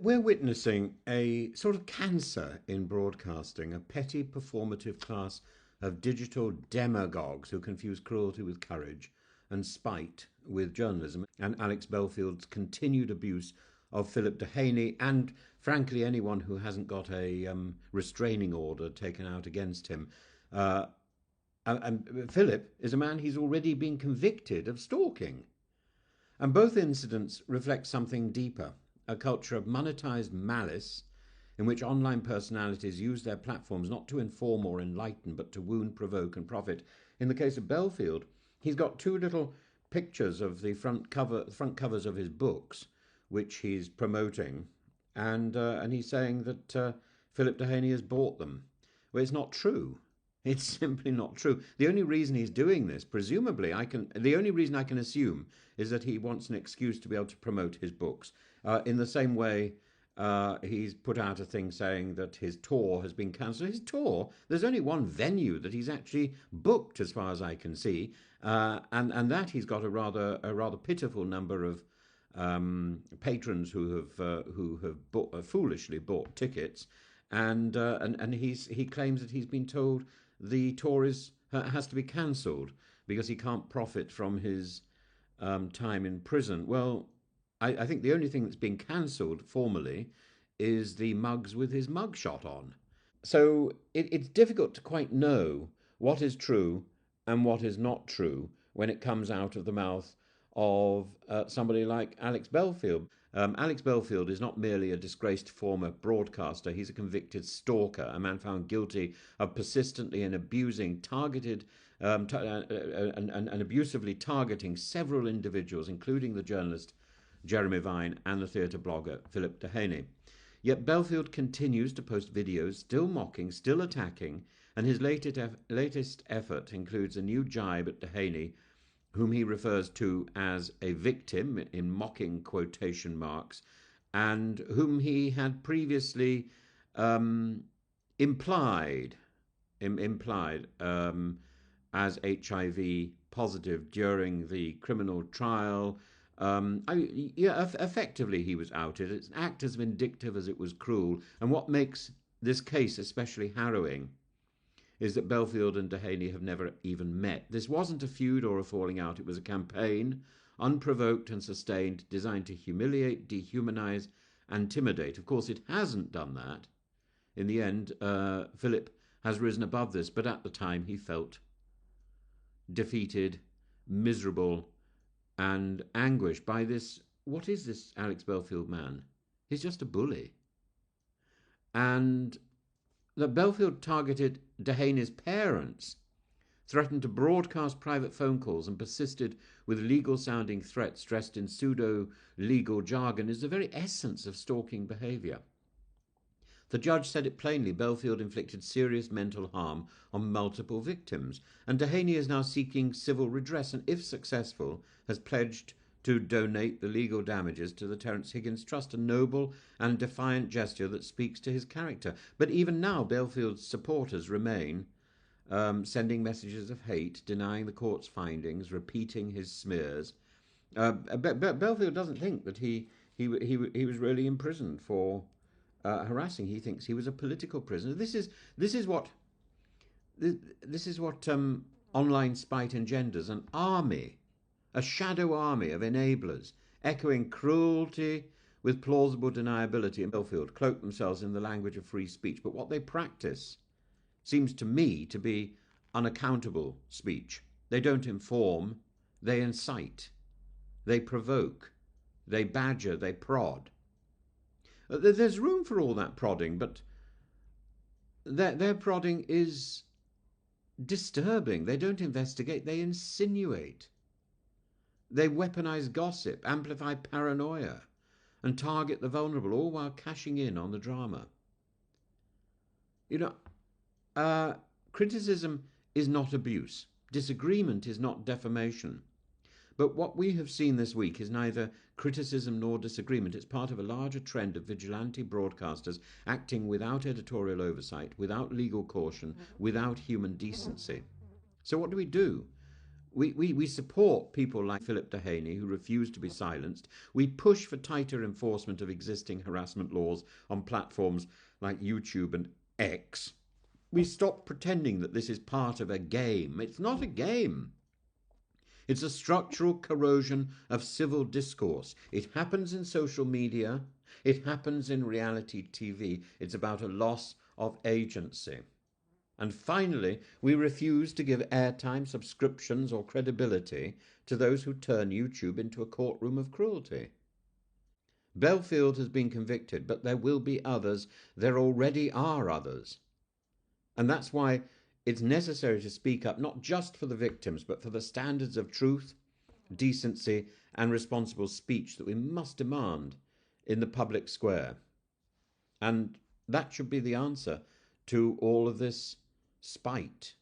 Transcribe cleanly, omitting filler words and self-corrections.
We're witnessing a sort of cancer in broadcasting, a petty performative class of digital demagogues who confuse cruelty with courage and spite with journalism, and Alex Belfield's continued abuse of Philip Dehany and, frankly, anyone who hasn't got a restraining order taken out against him. Uh, and Philip is a man he's already been convicted of stalking. And both incidents reflect something deeper, a culture of monetized malice in which online personalities use their platforms not to inform or enlighten, but to wound, provoke, and profit. In the case of Belfield, he's got two little pictures of the front covers of his books, which he's promoting, and he's saying that Philip Dehany has bought them. Well, it's not true. It's simply not true. The only reason he's doing this, presumably, the only reason I can assume is that he wants an excuse to be able to promote his books. In the same way, he's put out a thing saying that his tour has been cancelled. His tour, there's only one venue that he's actually booked, as far as I can see, and that he's got a rather pitiful number of patrons who have foolishly bought tickets, and he claims that he's been told the tour has to be cancelled because he can't profit from his time in prison. Well, I think the only thing that's been cancelled formally is the mugs with his mugshot on. So it's difficult to quite know what is true and what is not true when it comes out of the mouth of somebody like Alex Belfield. Alex Belfield is not merely a disgraced former broadcaster, he's a convicted stalker, a man found guilty of persistently and abusing, targeted and abusively targeting several individuals, including the journalist Jeremy Vine and the theatre blogger Philip Dehany. Yet Belfield continues to post videos, still mocking, still attacking, and his latest effort includes a new jibe at Dehany, whom he refers to as a victim in mocking quotation marks, and whom he had previously implied as HIV positive during the criminal trial. Effectively, he was outed. It's an act as vindictive as it was cruel. And what makes this case especially harrowing is that Belfield and Dehany have never even met. This wasn't a feud or a falling out. It was a campaign, unprovoked and sustained, designed to humiliate, dehumanize, and intimidate. Of course, it hasn't done that. In the end, Philip has risen above this, but at the time he felt defeated, miserable, and anguished by this. What is this Alex Belfield man? He's just a bully. And that Belfield targeted Dehany's parents, threatened to broadcast private phone calls, and persisted with legal-sounding threats dressed in pseudo-legal jargon is the very essence of stalking behaviour. The judge said it plainly. Belfield inflicted serious mental harm on multiple victims, and Dehany is now seeking civil redress and, if successful, has pledged to donate the legal damages to the Terence Higgins Trust, a noble and defiant gesture that speaks to his character. But even now, Belfield's supporters remain sending messages of hate, denying the court's findings, repeating his smears. Belfield doesn't think that he was really imprisoned for harassing. He thinks he was a political prisoner. This is what online spite engenders: an army, a shadow army of enablers, echoing cruelty with plausible deniability. And Belfield cloak themselves in the language of free speech, but what they practice seems to me to be unaccountable speech. They don't inform, they incite, they provoke, they badger, they prod. There's room for all that prodding, but their prodding is disturbing. They don't investigate, they insinuate. They weaponize gossip, amplify paranoia, and target the vulnerable, all while cashing in on the drama. Criticism is not abuse. Disagreement is not defamation. But what we have seen this week is neither criticism nor disagreement. It's part of a larger trend of vigilante broadcasters acting without editorial oversight, without legal caution, without human decency. So what do? We support people like Philip Dehany who refuse to be silenced. We push for tighter enforcement of existing harassment laws on platforms like YouTube and X. We stop pretending that this is part of a game. It's not a game. It's a structural corrosion of civil discourse. It happens in social media. It happens in reality TV. It's about a loss of agency. And finally, we refuse to give airtime, subscriptions, or credibility to those who turn YouTube into a courtroom of cruelty. Belfield has been convicted, but there will be others. There already are others. And that's why it's necessary to speak up, not just for the victims, but for the standards of truth, decency, and responsible speech that we must demand in the public square. And that should be the answer to all of this spite.